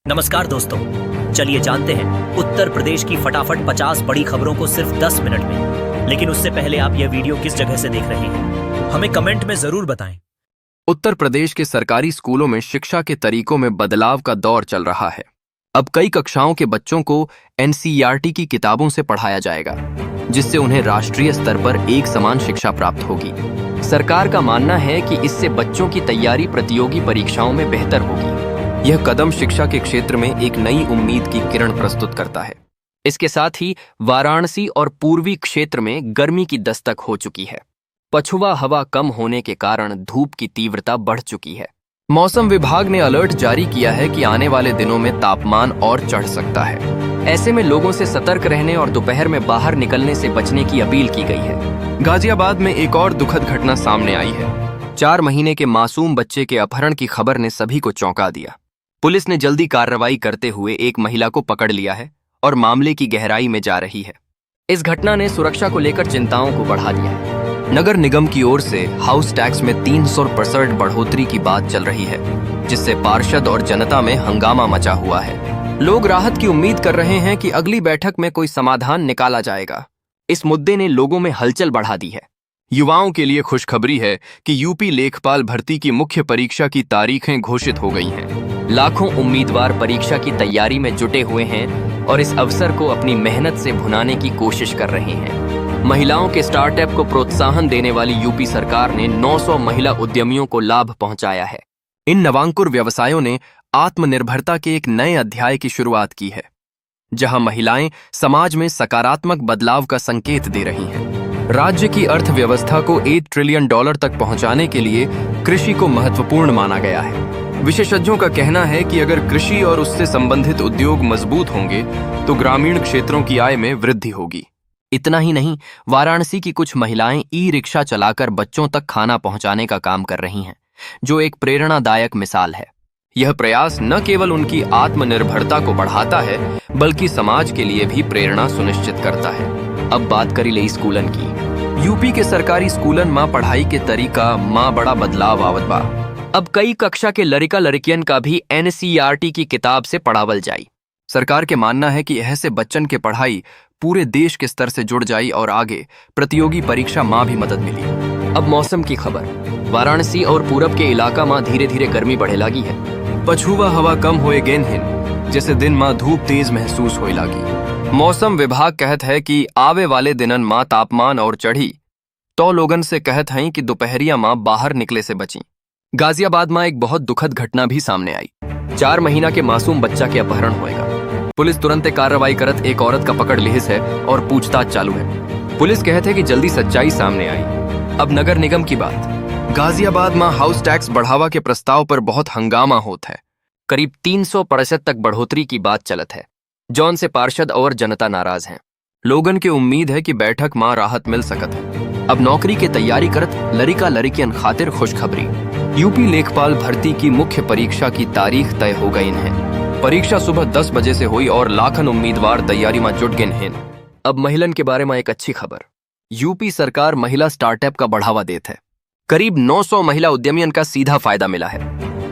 नमस्कार दोस्तों, चलिए जानते हैं उत्तर प्रदेश की फटाफट 50 बड़ी खबरों को सिर्फ 10 मिनट में। लेकिन उससे पहले आप यह वीडियो किस जगह से देख रहे हैं, हमें कमेंट में जरूर बताएं। उत्तर प्रदेश के सरकारी स्कूलों में शिक्षा के तरीकों में बदलाव का दौर चल रहा है। अब कई कक्षाओं के बच्चों को एनसीईआरटी की किताबों से पढ़ाया जाएगा, जिससे उन्हें राष्ट्रीय स्तर पर एक समान शिक्षा प्राप्त होगी। सरकार का मानना है कि इससे बच्चों की तैयारी प्रतियोगी परीक्षाओं में बेहतर होगी। यह कदम शिक्षा के क्षेत्र में एक नई उम्मीद की किरण प्रस्तुत करता है। इसके साथ ही वाराणसी और पूर्वी क्षेत्र में गर्मी की दस्तक हो चुकी है। पछुआ हवा कम होने के कारण धूप की तीव्रता बढ़ चुकी है। मौसम विभाग ने अलर्ट जारी किया है कि आने वाले दिनों में तापमान और चढ़ सकता है। ऐसे में लोगों से सतर्क रहने और दोपहर में बाहर निकलने से बचने की अपील की गई है। गाजियाबाद में एक और दुखद घटना सामने आई है। 4 महीने के मासूम बच्चे के अपहरण की खबर ने सभी को चौंका दिया। पुलिस ने जल्दी कार्रवाई करते हुए एक महिला को पकड़ लिया है और मामले की गहराई में जा रही है। इस घटना ने सुरक्षा को लेकर चिंताओं को बढ़ा दिया है। नगर निगम की ओर से हाउस टैक्स में 300% बढ़ोतरी की बात चल रही है, जिससे पार्षद और जनता में हंगामा मचा हुआ है। लोग राहत की उम्मीद कर रहे हैं कि अगली बैठक में कोई समाधान निकाला जाएगा। इस मुद्दे ने लोगों में हलचल बढ़ा दी है। युवाओं के लिए खुशखबरी है कि यूपी लेखपाल भर्ती की मुख्य परीक्षा की तारीखें घोषित हो गई हैं। लाखों उम्मीदवार परीक्षा की तैयारी में जुटे हुए हैं और इस अवसर को अपनी मेहनत से भुनाने की कोशिश कर रहे हैं। महिलाओं के स्टार्टअप को प्रोत्साहन देने वाली यूपी सरकार ने 900 महिला उद्यमियों को लाभ पहुंचाया है। इन नवांकुर व्यवसायों ने आत्मनिर्भरता के एक नए अध्याय की शुरुआत की है, जहां महिलाएं समाज में सकारात्मक बदलाव का संकेत दे रही हैं। राज्य की अर्थव्यवस्था को $8 ट्रिलियन तक पहुंचाने के लिए कृषि को महत्वपूर्ण माना गया है। विशेषज्ञों का कहना है कि अगर कृषि और उससे संबंधित उद्योग मजबूत होंगे तो ग्रामीण क्षेत्रों की आय में वृद्धि होगी। इतना ही नहीं, वाराणसी की कुछ महिलाएं ई-रिक्शा चलाकर बच्चों तक खाना पहुंचाने का काम कर रही हैं, जो एक प्रेरणादायक मिसाल है। यह प्रयास न केवल उनकी आत्मनिर्भरता को बढ़ाता है, बल्कि समाज के लिए भी प्रेरणा सुनिश्चित करता है। अब बात करी ले स्कूलन की। यूपी के सरकारी स्कूलन मां पढ़ाई के तरीका मां बड़ा बदलाव आवत बा। अब कई कक्षा के लड़का लड़कियन का भी एनसीईआरटी की किताब से पढ़ावल जाई। सरकार के मानना है कि ऐसे बच्चन के पढ़ाई पूरे देश के स्तर से जुड़ जाई और आगे प्रतियोगी परीक्षा मां भी मदद मिली। अब मौसम की खबर। वाराणसी और पूरब के इलाका मां धीरे धीरे गर्मी बढ़े लगी है। पछुआ हवा कम होए गेन हिन, जैसे दिन मां धूप तेज महसूस होए लगी। मौसम विभाग कहत है कि आवे वाले दिनन मां तापमान और चढ़ी, तो लोगन से कहत हैं कि दोपहरिया मां बाहर निकले से बची। गाजियाबाद में एक बहुत दुखद घटना भी सामने आई। 4 महीना के मासूम बच्चा के अपहरण होएगा। पुलिस तुरंत कार्रवाई करत एक औरत का पकड़ लिहिस है और पूछताछ चालू है। पुलिस कहते हैं कि जल्दी सच्चाई सामने आई। अब नगर निगम की बात। गाजियाबाद में हाउस टैक्स बढ़ावा के प्रस्ताव पर बहुत हंगामा होता है। करीब 300% तक बढ़ोतरी की बात चलत है, जौन से पार्षद और जनता नाराज हैं। लोगन के उम्मीद है कि बैठक में राहत मिल सकत है। अब नौकरी के तैयारी करत लड़का लड़कियन खातिर खुशखबरी। यूपी लेखपाल भर्ती की मुख्य परीक्षा की तारीख तय हो गई है। परीक्षा सुबह 10 बजे से हुई और लाखन उम्मीदवार तैयारी में जुट गए हैं। अब महिलन के बारे में एक अच्छी खबर। यूपी सरकार महिला स्टार्टअप का बढ़ावा देत है। करीब 900 महिला उद्यमियन का सीधा फायदा मिला है।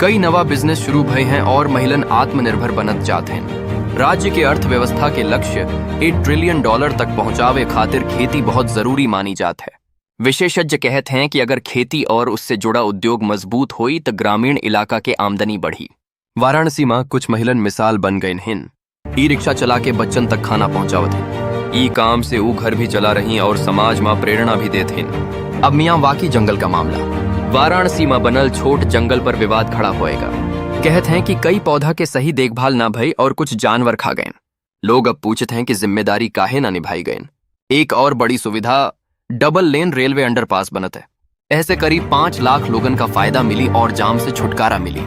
कई नवा बिजनेस शुरू भय हैं और महिलन आत्मनिर्भर बनत जाते हैं। राज्य के अर्थव्यवस्था के लक्ष्य $8 ट्रिलियन तक पहुंचावे खातिर खेती बहुत जरूरी मानी जात है। विशेषज्ञ कहते हैं कि अगर खेती और उससे जुड़ा उद्योग मजबूत हुई तो ग्रामीण इलाका के आमदनी बढ़ी। वाराणसी में कुछ महिलन मिसाल बन गए हैं। ई रिक्शा चला के बच्चन तक खाना पहुंचावत हैं। ई काम से वो घर भी चला रही और समाज में प्रेरणा भी देते हैं। अब मियाँ वाकी जंगल का मामला। वाराणसी में बनल छोट जंगल पर विवाद खड़ा होएगा। कहते हैं कि कई पौधा के सही देखभाल ना भई और कुछ जानवर खा गए। लोग अब पूछते हैं कि जिम्मेदारी काहे ना निभाई गए। एक और बड़ी सुविधा डबल लेन रेलवे अंडरपास बनत है। ऐसे करीब 5 लाख लोगन का फायदा मिली और जाम से छुटकारा मिली।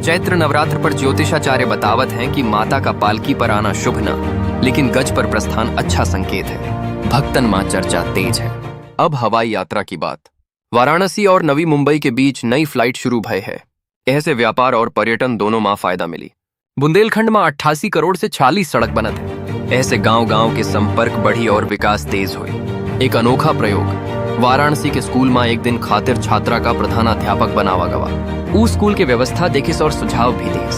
चैत्र नवरात्र पर ज्योतिषाचार्य बतावत हैं कि माता का पालकी पर आना शुभ न, लेकिन गज पर प्रस्थान अच्छा संकेत है। भक्तन मां चर्चा तेज है। अब हवाई यात्रा की बात। वाराणसी और नवी मुंबई के बीच नई फ्लाइट शुरू भय है। ऐसे व्यापार और पर्यटन दोनों मां फायदा मिली। बुंदेलखंड में 88 करोड़ से 40 सड़क बनत है। ऐसे गांव गांव के संपर्क बढ़ी और विकास तेज हुई। एक अनोखा प्रयोग। वाराणसी के स्कूल में एक दिन खातिर छात्रा का प्रधानाध्यापक बनावा गवा। ऊ स्कूल के व्यवस्था देखिस और सुझाव भी देस।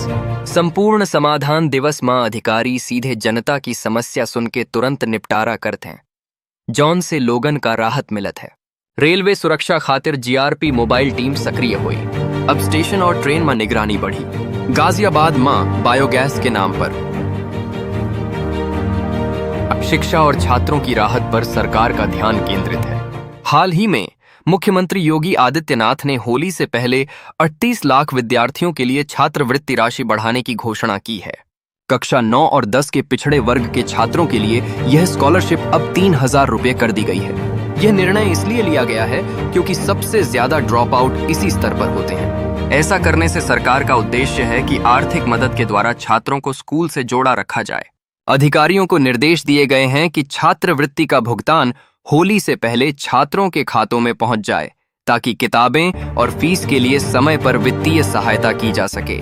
संपूर्ण समाधान दिवस में अधिकारी सीधे जनता की समस्या सुन के तुरंत निपटारा करते हैं, जौन से लोगन का राहत मिलत है। रेलवे सुरक्षा खातिर जीआरपी मोबाइल टीम सक्रिय हुई। अब स्टेशन और ट्रेन में निगरानी बढ़ी। गाजियाबाद में बायोगैस के नाम पर शिक्षा और छात्रों की राहत पर सरकार का ध्यान केंद्रित है। हाल ही में मुख्यमंत्री योगी आदित्यनाथ ने होली से पहले 38 लाख विद्यार्थियों के लिए छात्रवृत्ति राशि बढ़ाने की घोषणा की है। कक्षा 9 और 10 के पिछड़े वर्ग के छात्रों के लिए यह स्कॉलरशिप अब 3,000 रुपये कर दी गई है। यह निर्णय इसलिए लिया गया है क्योंकि सबसे ज्यादा ड्रॉप आउट इसी स्तर पर होते हैं। ऐसा करने से सरकार का उद्देश्य है कि आर्थिक मदद के द्वारा छात्रों को स्कूल से जोड़ा रखा जाए। अधिकारियों को निर्देश दिए गए हैं कि छात्रवृत्ति का भुगतान होली से पहले छात्रों के खातों में पहुंच जाए, ताकि किताबें और फीस के लिए समय पर वित्तीय सहायता की जा सके।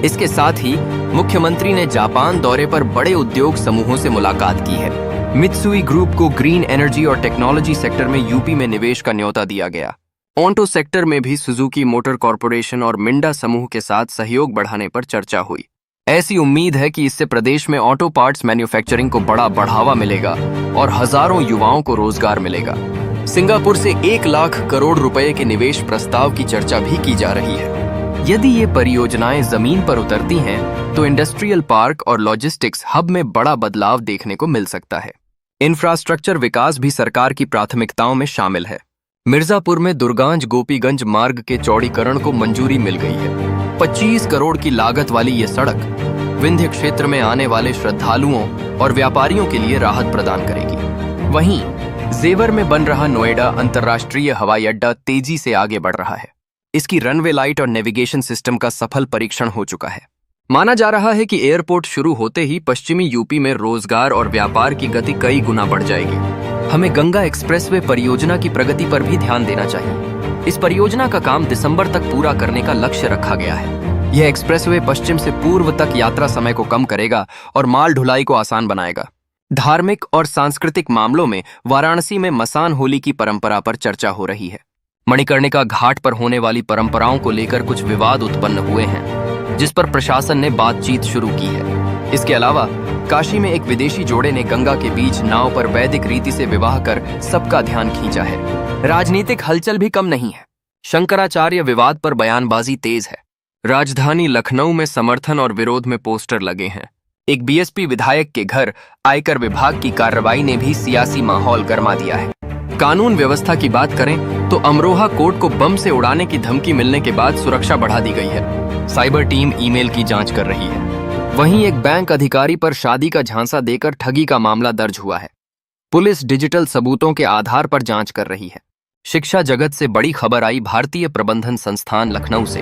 इसके साथ ही मुख्यमंत्री ने जापान दौरे पर बड़े उद्योग समूहों से मुलाकात की है। मित्सुई ग्रुप को ग्रीन एनर्जी और टेक्नोलॉजी सेक्टर में यूपी में निवेश का न्योता दिया गया। ऑटो सेक्टर में भी सुजुकी मोटर कॉरपोरेशन और मिंडा समूह के साथ सहयोग बढ़ाने पर चर्चा हुई। ऐसी उम्मीद है कि इससे प्रदेश में ऑटो पार्ट्स मैन्युफैक्चरिंग को बड़ा बढ़ावा मिलेगा और हजारों युवाओं को रोजगार मिलेगा। सिंगापुर से 1 लाख करोड़ रुपए के निवेश प्रस्ताव की चर्चा भी की जा रही है। यदि ये परियोजनाएं जमीन पर उतरती हैं, तो इंडस्ट्रियल पार्क और लॉजिस्टिक्स हब में बड़ा बदलाव देखने को मिल सकता है। इंफ्रास्ट्रक्चर विकास भी सरकार की प्राथमिकताओं में शामिल है। मिर्जापुर में दुर्गांज गोपीगंज मार्ग के चौड़ीकरण को मंजूरी मिल गई है। 25 करोड़ की लागत वाली ये सड़क विंध्य क्षेत्र में आने वाले श्रद्धालुओं और व्यापारियों के लिए राहत प्रदान करेगी। वहीं जेवर में बन रहा नोएडा अंतर्राष्ट्रीय हवाई अड्डा तेजी से आगे बढ़ रहा है। इसकी रनवे लाइट और नेविगेशन सिस्टम का सफल परीक्षण हो चुका है। माना जा रहा है कि एयरपोर्ट शुरू होते ही पश्चिमी यूपी में रोजगार और व्यापार की गति कई गुना बढ़ जाएगी। हमें गंगा एक्सप्रेसवे परियोजना की प्रगति पर भी ध्यान देना चाहिए। इस परियोजना का काम दिसंबर तक पूरा करने का लक्ष्य रखा गया है। यह एक्सप्रेसवे पश्चिम से पूर्व तक यात्रा समय को कम करेगा और माल ढुलाई को आसान बनाएगा। धार्मिक और सांस्कृतिक मामलों में वाराणसी में मसान होली की परंपरा पर चर्चा हो रही है। मणिकर्णिका घाट पर होने वाली परंपराओं को लेकर कुछ विवाद उत्पन्न हुए हैं, जिस पर प्रशासन ने बातचीत शुरू की है। इसके अलावा काशी में एक विदेशी जोड़े ने गंगा के बीच नाव पर वैदिक रीति से विवाह कर सबका ध्यान खींचा है। राजनीतिक हलचल भी कम नहीं है। शंकराचार्य विवाद पर बयानबाजी तेज है। राजधानी लखनऊ में समर्थन और विरोध में पोस्टर लगे हैं। एक बीएसपी विधायक के घर आयकर विभाग की कार्रवाई ने भी सियासी माहौल गर्मा दिया है। कानून व्यवस्था की बात करें तो अमरोहा कोर्ट को बम से उड़ाने की धमकी मिलने के बाद सुरक्षा बढ़ा दी गई है। साइबर टीम ईमेल की जांच कर रही है। वहीं एक बैंक अधिकारी पर शादी का झांसा देकर ठगी का मामला दर्ज हुआ है। पुलिस डिजिटल सबूतों के आधार पर जांच कर रही है। शिक्षा जगत से बड़ी खबर आई भारतीय प्रबंधन संस्थान लखनऊ से,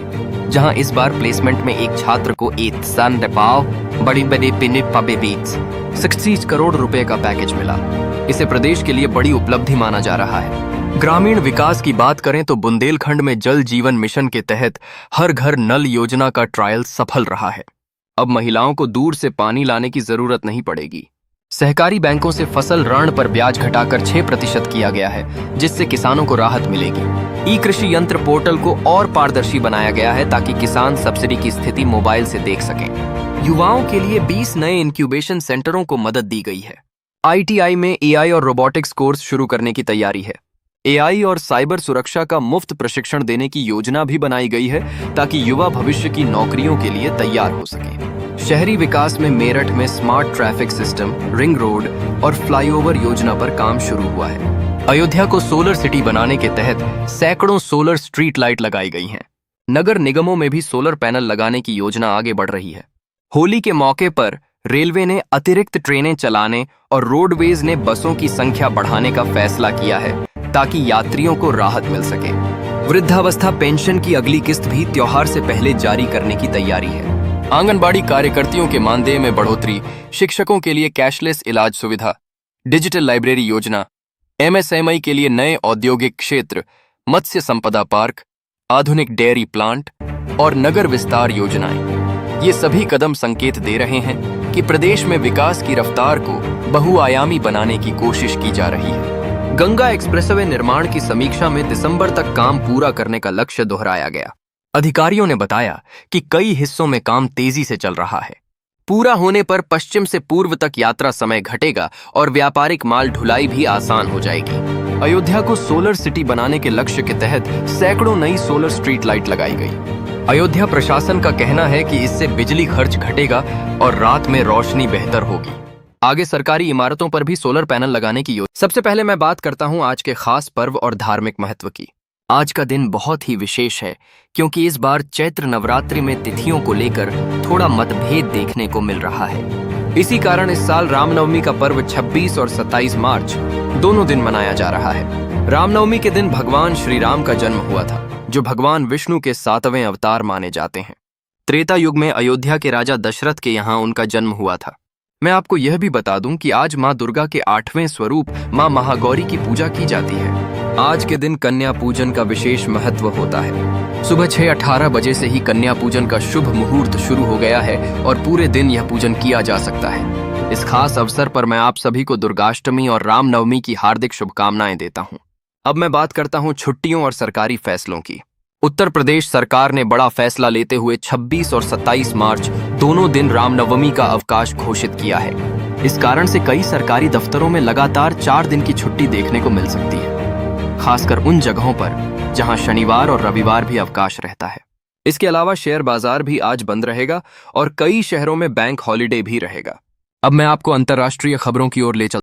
जहां इस बार प्लेसमेंट में एक छात्र को 60 करोड़ रुपए का पैकेज मिला। इसे प्रदेश के लिए बड़ी उपलब्धि माना जा रहा है। ग्रामीण विकास की बात करें तो बुंदेलखंड में जल जीवन मिशन के तहत हर घर नल योजना का ट्रायल सफल रहा है। अब महिलाओं को दूर से पानी लाने की जरूरत नहीं पड़ेगी। सहकारी बैंकों से फसल ऋण पर ब्याज घटाकर 6% किया गया है, जिससे किसानों को राहत मिलेगी। ई कृषि यंत्र पोर्टल को और पारदर्शी बनाया गया है ताकि किसान सब्सिडी की स्थिति मोबाइल से देख सकें। युवाओं के लिए 20 नए इंक्यूबेशन सेंटरों को मदद दी गई है। ITI में AI और रोबोटिक्स कोर्स शुरू करने की तैयारी है। AI और साइबर सुरक्षा का मुफ्त प्रशिक्षण देने की योजना भी बनाई गई है ताकि युवा भविष्य की नौकरियों के लिए तैयार हो सके। शहरी विकास में मेरठ में smart traffic system, ring road और फ्लाईओवर योजना पर काम शुरू हुआ है। अयोध्या को सोलर सिटी बनाने के तहत सैकड़ों सोलर स्ट्रीट लाइट लगाई गई हैं। नगर निगमों में भी सोलर पैनल लगाने की योजना आगे बढ़ रही है। होली के मौके पर रेलवे ने अतिरिक्त ट्रेनें चलाने और रोडवेज ने बसों की संख्या बढ़ाने का फैसला किया है ताकि यात्रियों को राहत मिल सके। वृद्धावस्था पेंशन की अगली किस्त भी त्योहार से पहले जारी करने की तैयारी है। आंगनबाड़ी कार्यकर्तियों के मानदेय में बढ़ोतरी, शिक्षकों के लिए कैशलेस इलाज सुविधा, डिजिटल लाइब्रेरी योजना, MSMI के लिए नए औद्योगिक क्षेत्र, मत्स्य संपदा पार्क, आधुनिक डेयरी प्लांट और नगर विस्तार योजनाएं, ये सभी कदम संकेत दे रहे हैं कि प्रदेश में विकास की रफ्तार को बहुआयामी बनाने की कोशिश की जा रही है। गंगा एक्सप्रेसवे निर्माण की समीक्षा में दिसंबर तक काम पूरा करने का लक्ष्य दोहराया गया। अधिकारियों ने बताया कि कई हिस्सों में काम तेजी से चल रहा है। पूरा होने पर पश्चिम से पूर्व तक यात्रा समय घटेगा और व्यापारिक माल ढुलाई भी आसान हो जाएगी। अयोध्या को सोलर सिटी बनाने के लक्ष्य के तहत सैकड़ों नई सोलर स्ट्रीट लाइट लगाई गई। अयोध्या प्रशासन का कहना है कि इससे बिजली खर्च घटेगा और रात में रोशनी बेहतर होगी। आगे सरकारी इमारतों पर भी सोलर पैनल लगाने की योजना। सबसे पहले मैं बात करता हूं आज के खास पर्व और धार्मिक महत्व की। आज का दिन बहुत ही विशेष है क्योंकि इस बार चैत्र नवरात्रि में तिथियों को लेकर थोड़ा मतभेद देखने को मिल रहा है। इसी कारण इस साल रामनवमी का पर्व 26 और 27 मार्च दोनों दिन मनाया जा रहा है। रामनवमी के दिन भगवान श्री राम का जन्म हुआ था, जो भगवान विष्णु के 7वें अवतार माने जाते हैं। त्रेता युग में अयोध्या के राजा दशरथ के यहाँ उनका जन्म हुआ था। मैं आपको यह भी बता दूं कि आज माँ दुर्गा के 8वें स्वरूप माँ महागौरी की पूजा की जाती है। आज के दिन कन्या पूजन का विशेष महत्व होता है। सुबह 6:18 बजे से ही कन्या पूजन का शुभ मुहूर्त शुरू हो गया है और पूरे दिन यह पूजन किया जा सकता है। इस खास अवसर पर मैं आप सभी को दुर्गाष्टमी और रामनवमी की हार्दिक शुभकामनाएं देता हूं। अब मैं बात करता हूं छुट्टियों और सरकारी फैसलों की। उत्तर प्रदेश सरकार ने बड़ा फैसला लेते हुए 26 और 27 मार्च दोनों दिन रामनवमी का अवकाश घोषित किया है। इस कारण से कई सरकारी दफ्तरों में लगातार 4 दिन की छुट्टी देखने को मिल सकती है, खासकर उन जगहों पर जहां शनिवार और रविवार भी अवकाश रहता है। इसके अलावा शेयर बाजार भी आज बंद रहेगा और कई शहरों में बैंक हॉलिडे भी रहेगा। अब मैं आपको अंतर्राष्ट्रीय खबरों की ओर ले चलता हूं।